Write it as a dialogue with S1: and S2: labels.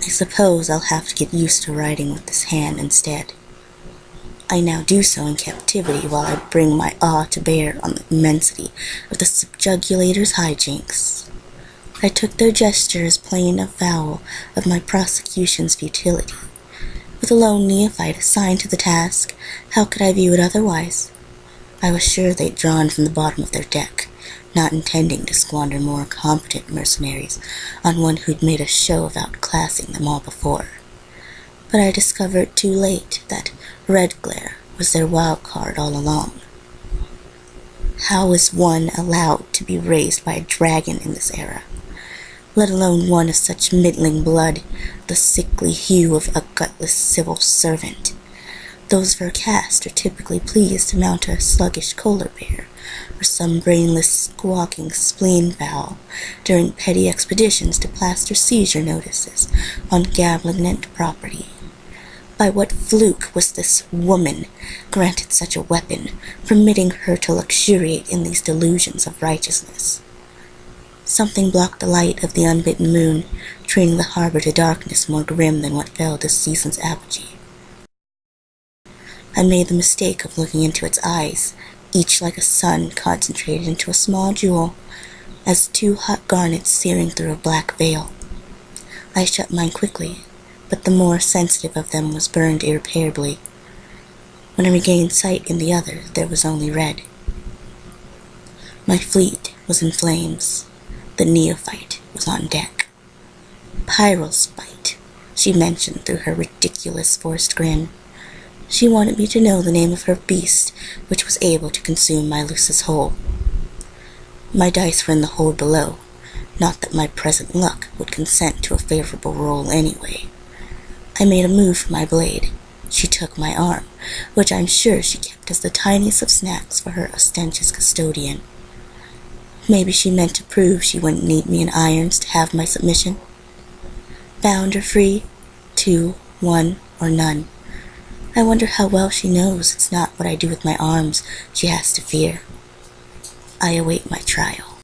S1: I suppose I'll have to get used to writing with this hand instead. I now do so in captivity while I bring my awe to bear on the immensity of the subjugulator's hijinks. I took their gesture as plain avowal of my prosecution's futility. With a lone neophyte assigned to the task, how could I view it otherwise? I was sure they'd drawn from the bottom of their deck, not intending to squander more competent mercenaries on one who'd made a show of outclassing them all before. But I discovered too late that red glare was their wild card all along. How is one allowed to be raised by a dragon in this era, let alone one of such middling blood, the sickly hue of a gutless civil servant? Those of her caste are typically pleased to mount a sluggish polar bear or some brainless squawking spleen fowl during petty expeditions to plaster seizure notices on gambling property. By what fluke was this woman granted such a weapon, permitting her to luxuriate in these delusions of righteousness? Something blocked the light of the unbitten moon, treating the harbor to darkness more grim than what fell this season's apogee. I made the mistake of looking into its eyes, each like a sun concentrated into a small jewel, as two hot garnets searing through a black veil. I shut mine quickly, but the more sensitive of them was burned irreparably. When I regained sight in the other, there was only red. My fleet was in flames. The neophyte was on deck. Pyrospite, she mentioned through her ridiculous forced grin. She wanted me to know the name of her beast, which was able to consume my Lucis whole. My dice were in the hold below, not that my present luck would consent to a favorable roll anyway. I made a move for my blade. She took my arm, which I'm sure she kept as the tiniest of snacks for her ostentatious custodian. Maybe she meant to prove she wouldn't need me in irons to have my submission. Bound or free, 2, 1, or none. I wonder how well she knows it's not what I do with my arms she has to fear. I await my trial.